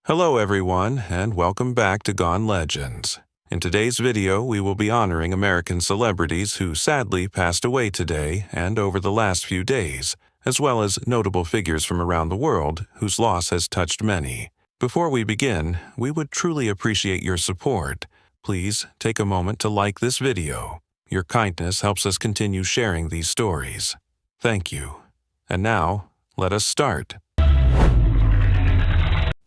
Hello everyone, and welcome back to Gone Legends. In today's video, we will be honoring American celebrities who sadly passed away today and over the last few days, as well as notable figures from around the world whose loss has touched many. Before we begin, we would truly appreciate your support. Please take a moment to like this video. Your kindness helps us continue sharing these stories. Thank you. And now, let us start.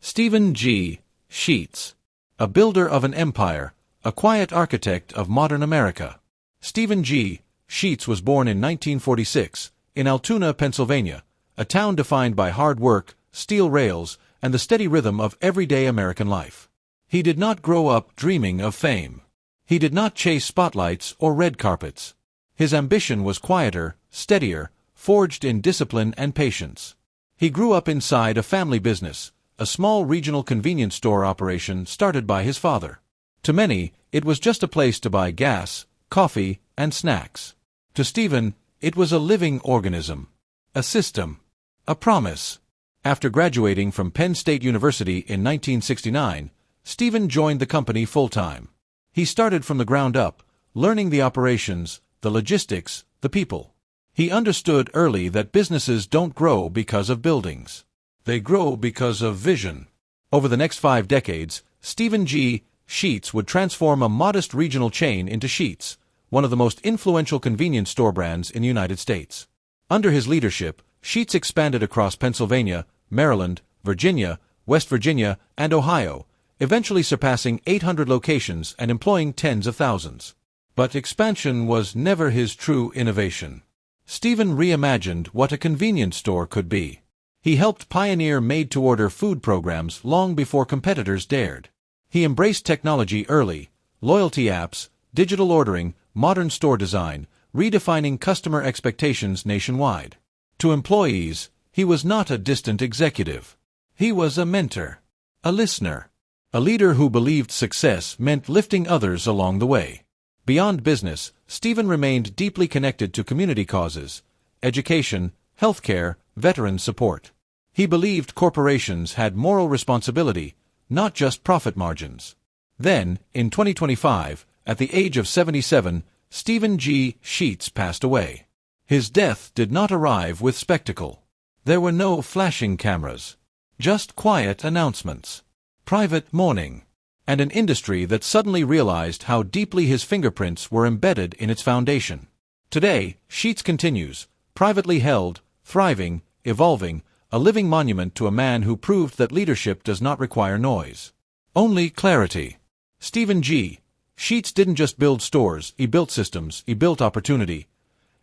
Stephen G. Sheets, a builder of an empire, a quiet architect of modern America. Stephen G. Sheets was born in 1946 in Altoona, Pennsylvania, a town defined by hard work, steel rails, and the steady rhythm of everyday American life. He did not grow up dreaming of fame. He did not chase spotlights or red carpets. His ambition was quieter, steadier, forged in discipline and patience. He grew up inside a family business, a small regional convenience store operation started by his father. To many, it was just a place to buy gas, coffee, and snacks. To Stephen, it was a living organism, a system, a promise. After graduating from Penn State University in 1969, Stephen joined the company full-time. He started from the ground up, learning the operations, the logistics, the people. He understood early that businesses don't grow because of buildings. They grow because of vision. Over the next 5 decades, Stephen G. Sheets would transform a modest regional chain into Sheets, one of the most influential convenience store brands in the United States. Under his leadership, Sheets expanded across Pennsylvania, Maryland, Virginia, West Virginia, and Ohio, eventually surpassing 800 locations and employing tens of thousands. But expansion was never his true innovation. Stephen reimagined what a convenience store could be. He helped pioneer made-to-order food programs long before competitors dared. He embraced technology early, loyalty apps, digital ordering, modern store design, redefining customer expectations nationwide. To employees, he was not a distant executive. He was a mentor, a listener, a leader who believed success meant lifting others along the way. Beyond business, Stephen remained deeply connected to community causes, education, healthcare, veteran support. He believed corporations had moral responsibility, not just profit margins. Then, in 2025, at the age of 77, Stephen G. Sheets passed away. His death did not arrive with spectacle. There were no flashing cameras, just quiet announcements, private mourning, and an industry that suddenly realized how deeply his fingerprints were embedded in its foundation. Today, Sheets continues, privately held, thriving, evolving, a living monument to a man who proved that leadership does not require noise, only clarity. Stephen G. Sheets didn't just build stores, he built systems, he built opportunity,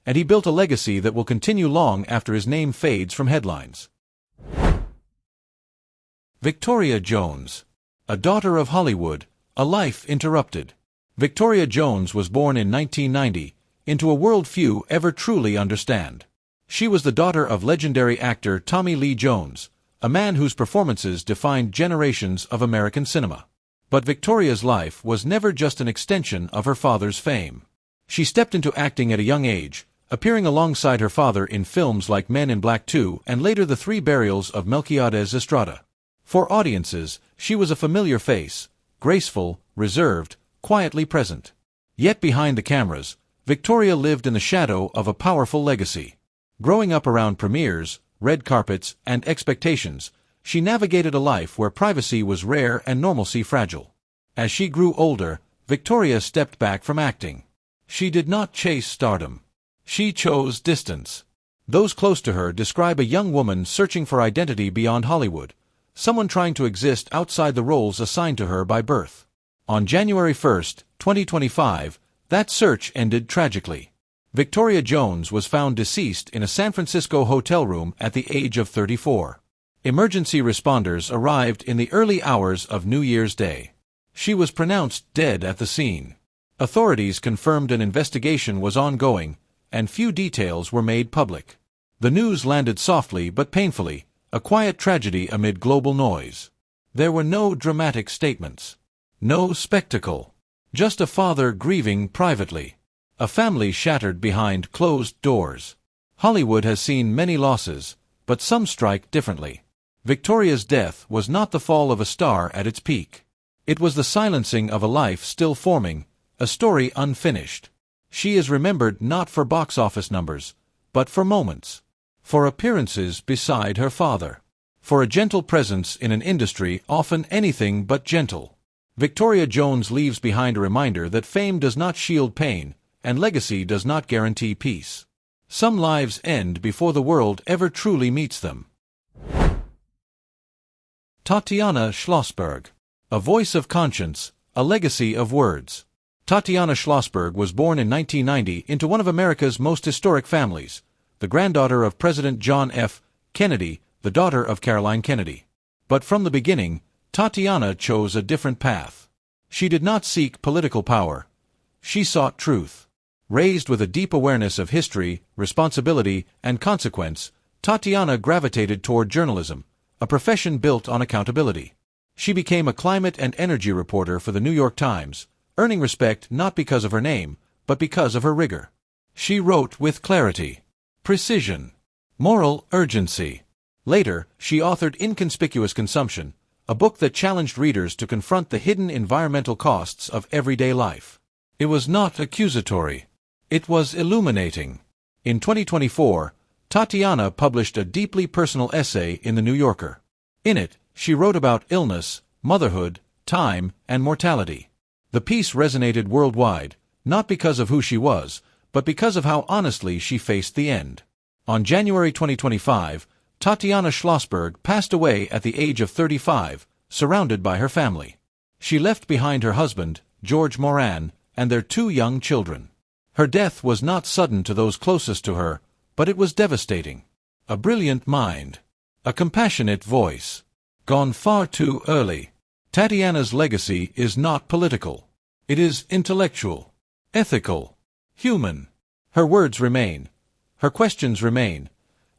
and he built a legacy that will continue long after his name fades from headlines. Victoria Jones, a daughter of Hollywood, a life interrupted. Victoria Jones was born in 1990, into a world few ever truly understand. She was the daughter of legendary actor Tommy Lee Jones, a man whose performances defined generations of American cinema. But Victoria's life was never just an extension of her father's fame. She stepped into acting at a young age, appearing alongside her father in films like Men in Black 2 and later The Three Burials of Melquiades Estrada. For audiences, she was a familiar face, graceful, reserved, quietly present. Yet behind the cameras, Victoria lived in the shadow of a powerful legacy. Growing up around premieres, red carpets, and expectations, she navigated a life where privacy was rare and normalcy fragile. As she grew older, Victoria stepped back from acting. She did not chase stardom. She chose distance. Those close to her describe a young woman searching for identity beyond Hollywood, someone trying to exist outside the roles assigned to her by birth. On January 1, 2025, that search ended tragically. Victoria Jones was found deceased in a San Francisco hotel room at the age of 34. Emergency responders arrived in the early hours of New Year's Day. She was pronounced dead at the scene. Authorities confirmed an investigation was ongoing, and few details were made public. The news landed softly but painfully, a quiet tragedy amid global noise. There were no dramatic statements, no spectacle, just a father grieving privately. A family shattered behind closed doors. Hollywood has seen many losses, but some strike differently. Victoria's death was not the fall of a star at its peak. It was the silencing of a life still forming, a story unfinished. She is remembered not for box office numbers, but for moments, for appearances beside her father, for a gentle presence in an industry often anything but gentle. Victoria Jones leaves behind a reminder that fame does not shield pain, and legacy does not guarantee peace. Some lives end before the world ever truly meets them. Tatiana Schlossberg. A voice of conscience, a legacy of words. Tatiana Schlossberg was born in 1990 into one of America's most historic families, the granddaughter of President John F. Kennedy, the daughter of Caroline Kennedy. But from the beginning, Tatiana chose a different path. She did not seek political power. She sought truth. Raised with a deep awareness of history, responsibility, and consequence, Tatiana gravitated toward journalism, a profession built on accountability. She became a climate and energy reporter for the New York Times, earning respect not because of her name, but because of her rigor. She wrote with clarity, precision, moral urgency. Later, she authored Inconspicuous Consumption, a book that challenged readers to confront the hidden environmental costs of everyday life. It was not accusatory. It was illuminating. In 2024, Tatiana published a deeply personal essay in The New Yorker. In it, she wrote about illness, motherhood, time, and mortality. The piece resonated worldwide, not because of who she was, but because of how honestly she faced the end. On January 2025, Tatiana Schlossberg passed away at the age of 35, surrounded by her family. She left behind her husband, George Moran, and their 2 young children. Her death was not sudden to those closest to her, but it was devastating. A brilliant mind. A compassionate voice. Gone far too early. Tatiana's legacy is not political. It is intellectual, ethical, human. Her words remain. Her questions remain.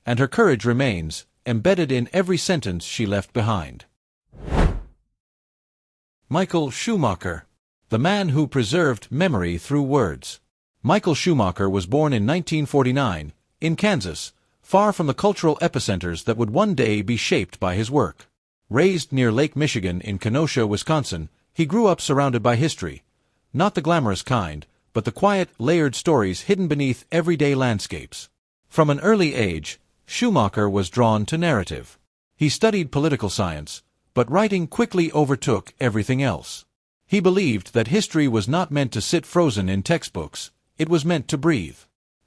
And her courage remains, embedded in every sentence she left behind. Michael Schumacher. The man who preserved memory through words. Michael Schumacher was born in 1949, in Kansas, far from the cultural epicenters that would one day be shaped by his work. Raised near Lake Michigan in Kenosha, Wisconsin, he grew up surrounded by history. Not the glamorous kind, but the quiet, layered stories hidden beneath everyday landscapes. From an early age, Schumacher was drawn to narrative. He studied political science, but writing quickly overtook everything else. He believed that history was not meant to sit frozen in textbooks, it was meant to breathe.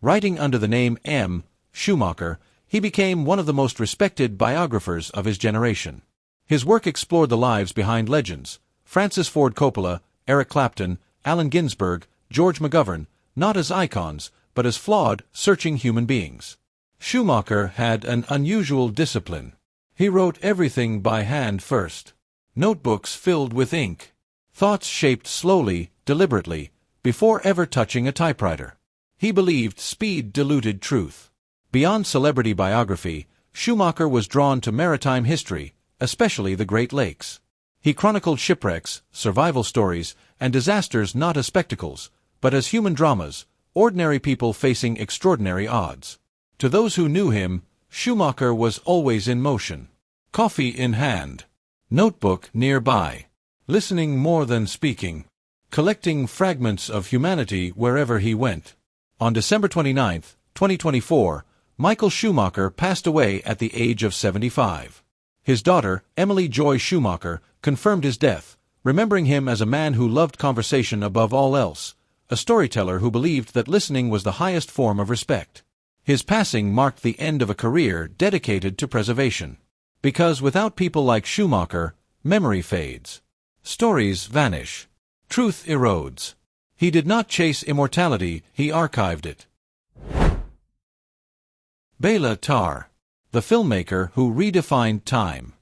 Writing under the name M. Schumacher, he became one of the most respected biographers of his generation. His work explored the lives behind legends, Francis Ford Coppola, Eric Clapton, Allen Ginsberg, George McGovern, not as icons, but as flawed, searching human beings. Schumacher had an unusual discipline. He wrote everything by hand first. Notebooks filled with ink. Thoughts shaped slowly, deliberately, before ever touching a typewriter. He believed speed diluted truth. Beyond celebrity biography, Schumacher was drawn to maritime history, especially the Great Lakes. He chronicled shipwrecks, survival stories, and disasters not as spectacles, but as human dramas, ordinary people facing extraordinary odds. To those who knew him, Schumacher was always in motion. Coffee in hand. Notebook nearby. Listening more than speaking. Collecting fragments of humanity wherever he went. On December 29, 2024, Michael Schumacher passed away at the age of 75. His daughter, Emily Joy Schumacher, confirmed his death, remembering him as a man who loved conversation above all else, a storyteller who believed that listening was the highest form of respect. His passing marked the end of a career dedicated to preservation. Because without people like Schumacher, memory fades. Stories vanish. Truth erodes. He did not chase immortality, he archived it. Béla Tarr. The filmmaker who redefined time.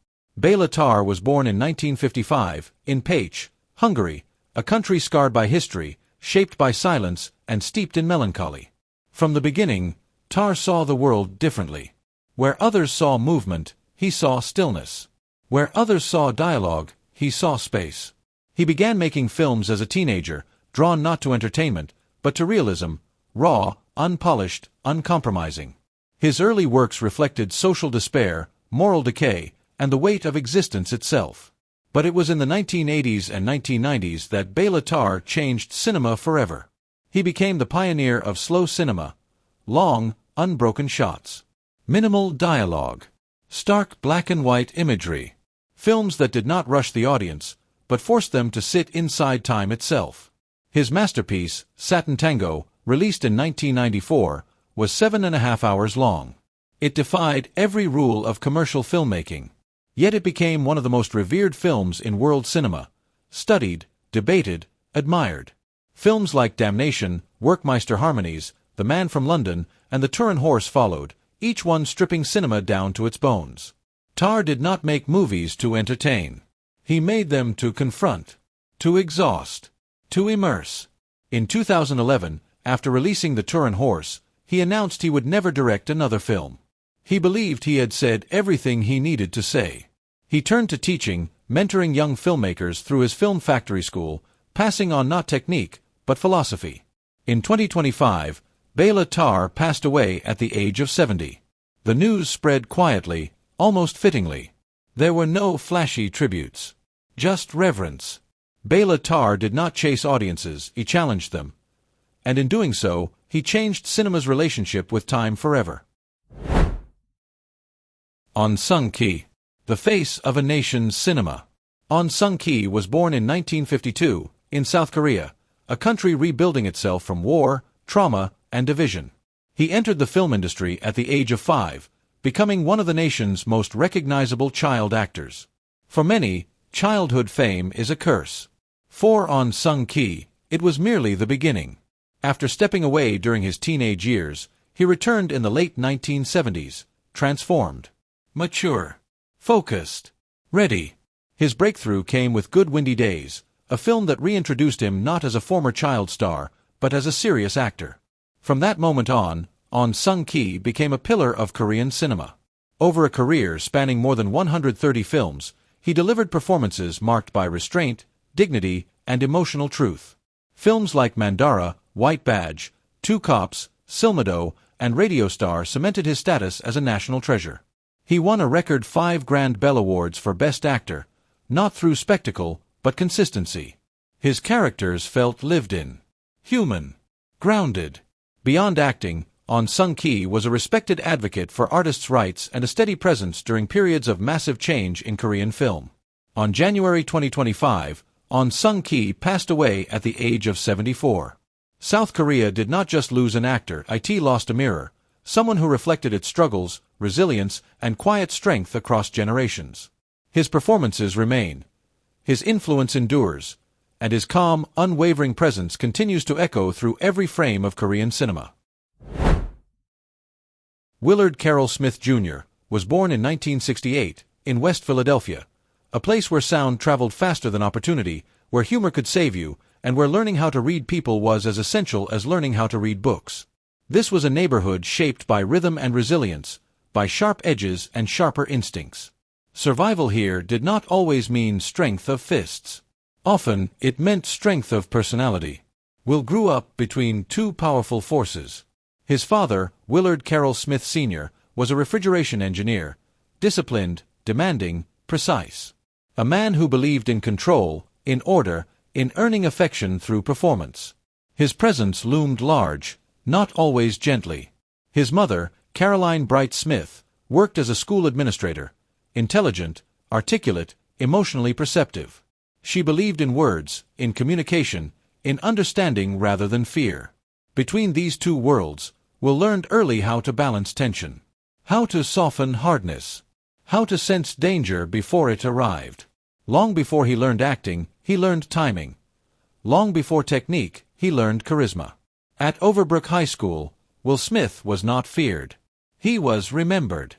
Béla Tarr was born in 1955, in Pécs, Hungary, a country scarred by history, shaped by silence, and steeped in melancholy. From the beginning, Tarr saw the world differently. Where others saw movement, he saw stillness. Where others saw dialogue, he saw space. He began making films as a teenager, drawn not to entertainment, but to realism, raw, unpolished, uncompromising. His early works reflected social despair, moral decay, and the weight of existence itself. But it was in the 1980s and 1990s that Béla Tarr changed cinema forever. He became the pioneer of slow cinema, long, unbroken shots, minimal dialogue, stark black and white imagery, films that did not rush the audience, but forced them to sit inside time itself. His masterpiece, Satin Tango, released in 1994, was 7.5 hours long. It defied every rule of commercial filmmaking. Yet it became one of the most revered films in world cinema, studied, debated, admired. Films like Damnation, Werkmeister Harmonies, The Man from London, and The Turin Horse followed, each one stripping cinema down to its bones. Tarr did not make movies to entertain. He made them to confront, to exhaust, to immerse. In 2011, after releasing The Turin Horse, he announced he would never direct another film. He believed he had said everything he needed to say. He turned to teaching, mentoring young filmmakers through his film factory school, passing on not technique, but philosophy. In 2025, Béla Tarr passed away at the age of 70. The news spread quietly, almost fittingly. There were no flashy tributes, just reverence. Béla Tarr did not chase audiences, he challenged them. And in doing so, he changed cinema's relationship with time forever. Ahn Sung-ki, the face of a nation's cinema. Ahn Sung-ki was born in 1952, in South Korea, a country rebuilding itself from war, trauma, and division. He entered the film industry at the age of 5, becoming one of the nation's most recognizable child actors. For many, childhood fame is a curse. For Ahn Sung-ki, it was merely the beginning. After stepping away during his teenage years, he returned in the late 1970s, transformed, mature, focused, ready. His breakthrough came with Good Windy Days, a film that reintroduced him not as a former child star, but as a serious actor. From that moment on, Ahn Sung-ki became a pillar of Korean cinema. Over a career spanning more than 130 films, he delivered performances marked by restraint, dignity, and emotional truth. Films like Mandara, White Badge, Two Cops, Silmado, and Radio Star cemented his status as a national treasure. He won a record 5 Grand Bell Awards for Best Actor, not through spectacle, but consistency. His characters felt lived in, human, grounded. Beyond acting, Ahn Sung-ki was a respected advocate for artists' rights and a steady presence during periods of massive change in Korean film. On January 2025, Ahn Sung-ki passed away at the age of 74. South Korea did not just lose an actor, it lost a mirror, someone who reflected its struggles, resilience, and quiet strength across generations. His performances remain. His influence endures, and his calm, unwavering presence continues to echo through every frame of Korean cinema. Willard Carroll Smith Jr. was born in 1968, in West Philadelphia, a place where sound traveled faster than opportunity, where humor could save you, and where learning how to read people was as essential as learning how to read books. This was a neighborhood shaped by rhythm and resilience, by sharp edges and sharper instincts. Survival here did not always mean strength of fists. Often, it meant strength of personality. Will grew up between two powerful forces. His father, Willard Carroll Smith Sr., was a refrigeration engineer, disciplined, demanding, precise. A man who believed in control, in order, in earning affection through performance. His presence loomed large, not always gently. His mother, Caroline Bright Smith, worked as a school administrator, intelligent, articulate, emotionally perceptive. She believed in words, in communication, in understanding rather than fear. Between these two worlds, Will learned early how to balance tension, how to soften hardness, how to sense danger before it arrived. Long before he learned acting, he learned timing. Long before technique, he learned charisma. At Overbrook High School, Will Smith was not feared. He was remembered.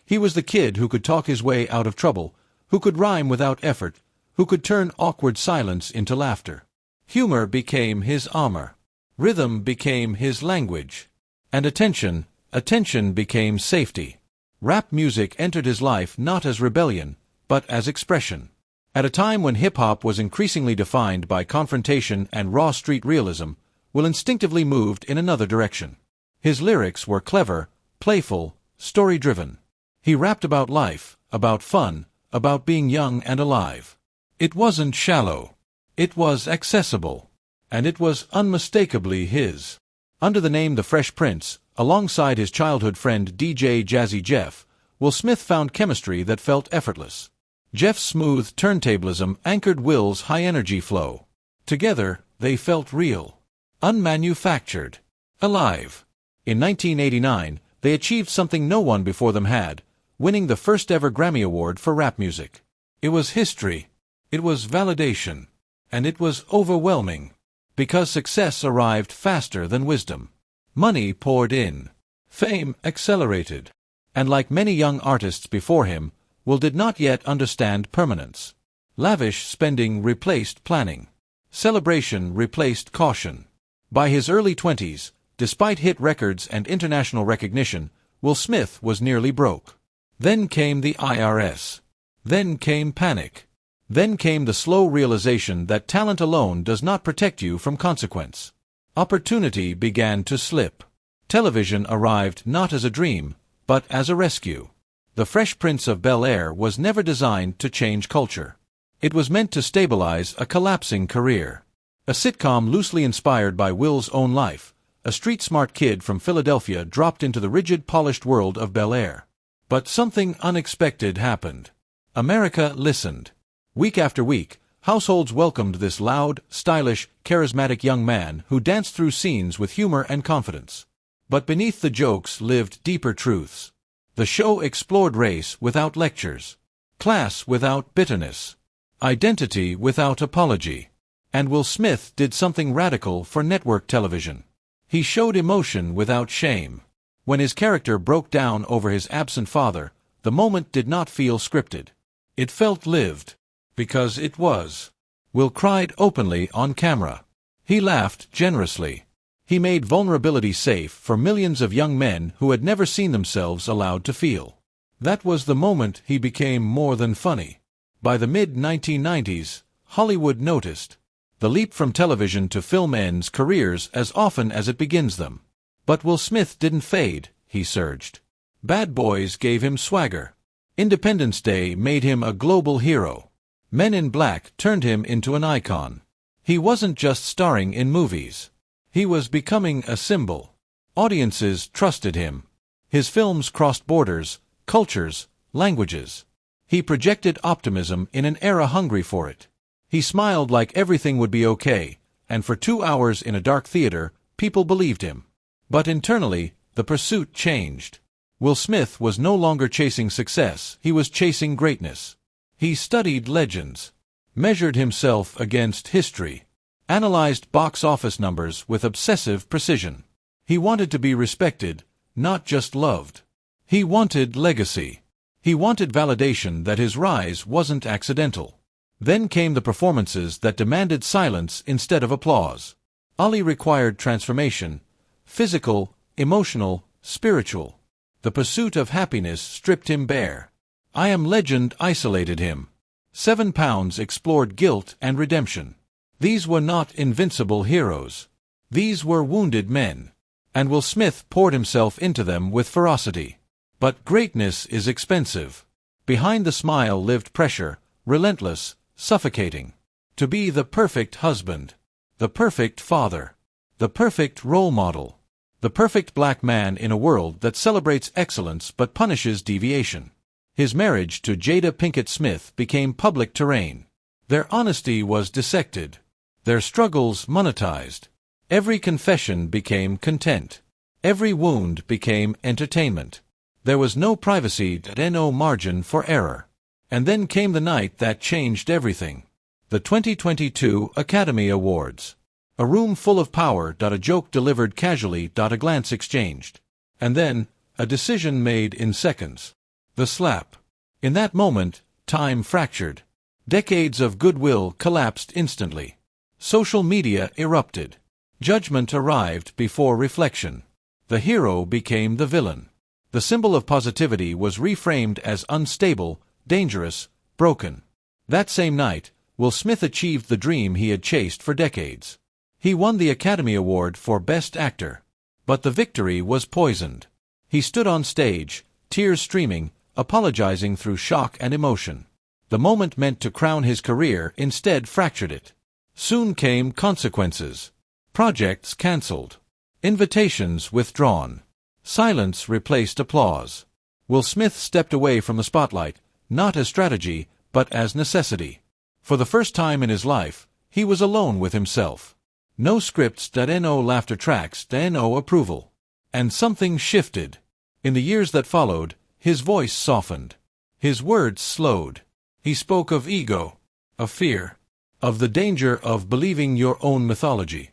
He was the kid who could talk his way out of trouble, who could rhyme without effort, who could turn awkward silence into laughter. Humor became his armor. Rhythm became his language. And attention became safety. Rap music entered his life not as rebellion, but as expression. At a time when hip-hop was increasingly defined by confrontation and raw street realism, Will instinctively moved in another direction. His lyrics were clever, playful, story-driven. He rapped about life, about fun, about being young and alive. It wasn't shallow. It was accessible. And it was unmistakably his. Under the name The Fresh Prince, alongside his childhood friend DJ Jazzy Jeff, Will Smith found chemistry that felt effortless. Jeff's smooth turntablism anchored Will's high-energy flow. Together, they felt real, unmanufactured, alive. In 1989, they achieved something no one before them had, winning the first-ever Grammy Award for rap music. It was history. It was validation. And it was overwhelming. Because success arrived faster than wisdom. Money poured in. Fame accelerated. And like many young artists before him, Will did not yet understand permanence. Lavish spending replaced planning. Celebration replaced caution. By his early 20s, despite hit records and international recognition, Will Smith was nearly broke. Then came the IRS. Then came panic. Then came the slow realization that talent alone does not protect you from consequence. Opportunity began to slip. Television arrived not as a dream, but as a rescue. The Fresh Prince of Bel-Air was never designed to change culture. It was meant to stabilize a collapsing career. A sitcom loosely inspired by Will's own life, a street-smart kid from Philadelphia dropped into the rigid, polished world of Bel-Air. But something unexpected happened. America listened. Week after week, households welcomed this loud, stylish, charismatic young man who danced through scenes with humor and confidence. But beneath the jokes lived deeper truths. The show explored race without lectures, class without bitterness, identity without apology. And Will Smith did something radical for network television. He showed emotion without shame. When his character broke down over his absent father, the moment did not feel scripted. It felt lived. Because it was. Will cried openly on camera. He laughed generously. He made vulnerability safe for millions of young men who had never seen themselves allowed to feel. That was the moment he became more than funny. By the mid-1990s, Hollywood noticed. The leap from television to film ends careers as often as it begins them. But Will Smith didn't fade, he surged. Bad Boys gave him swagger. Independence Day made him a global hero. Men in Black turned him into an icon. He wasn't just starring in movies. He was becoming a symbol. Audiences trusted him. His films crossed borders, cultures, languages. He projected optimism in an era hungry for it. He smiled like everything would be okay, and for 2 hours in a dark theater, people believed him. But internally, the pursuit changed. Will Smith was no longer chasing success, he was chasing greatness. He studied legends, measured himself against history, analyzed box office numbers with obsessive precision. He wanted to be respected, not just loved. He wanted legacy. He wanted validation that his rise wasn't accidental. Then came the performances that demanded silence instead of applause. Ali required transformation, physical, emotional, spiritual. The pursuit of happiness stripped him bare. I Am Legend isolated him. 7 Pounds explored guilt and redemption. These were not invincible heroes. These were wounded men. And Will Smith poured himself into them with ferocity. But greatness is expensive. Behind the smile lived pressure, relentless, suffocating. To be the perfect husband, the perfect father, the perfect role model, the perfect black man in a world that celebrates excellence but punishes deviation. His marriage to Jada Pinkett Smith became public terrain. Their honesty was dissected. Their struggles monetized. Every confession became content. Every wound became entertainment. There was no privacy and no margin for error. And then came the night that changed everything. The 2022 Academy Awards. A room full of power. A joke delivered casually. A glance exchanged. And then, a decision made in seconds. The slap. In that moment, time fractured. Decades of goodwill collapsed instantly. Social media erupted. Judgment arrived before reflection. The hero became the villain. The symbol of positivity was reframed as unstable, dangerous, broken. That same night, Will Smith achieved the dream he had chased for decades. He won the Academy Award for Best Actor. But the victory was poisoned. He stood on stage, tears streaming, apologizing through shock and emotion. The moment meant to crown his career instead fractured it. Soon came consequences. Projects cancelled. Invitations withdrawn. Silence replaced applause. Will Smith stepped away from the spotlight, not as strategy, but as necessity. For the first time in his life, he was alone with himself. No scripts, no laughter tracks, no approval. And something shifted. In the years that followed, his voice softened. His words slowed. He spoke of ego, of fear, of the danger of believing your own mythology.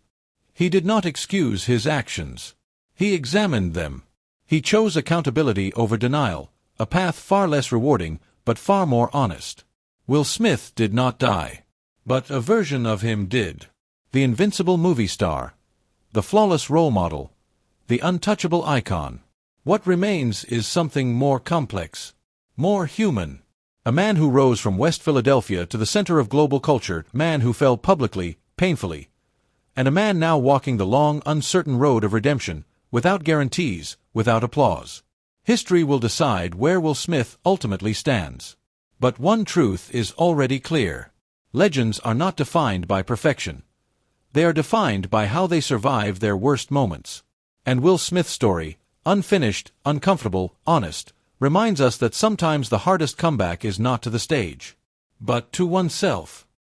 He did not excuse his actions. He examined them. He chose accountability over denial, a path far less rewarding, but far more honest. Will Smith did not die. But a version of him did. The invincible movie star. The flawless role model. The untouchable icon. What remains is something more complex. More human. A man who rose from West Philadelphia to the center of global culture, a man who fell publicly, painfully, and a man now walking the long, uncertain road of redemption, without guarantees, without applause. History will decide where Will Smith ultimately stands. But one truth is already clear. Legends are not defined by perfection. They are defined by how they survive their worst moments. And Will Smith's story, unfinished, uncomfortable, honest, reminds us that sometimes the hardest comeback is not to the stage, but to oneself.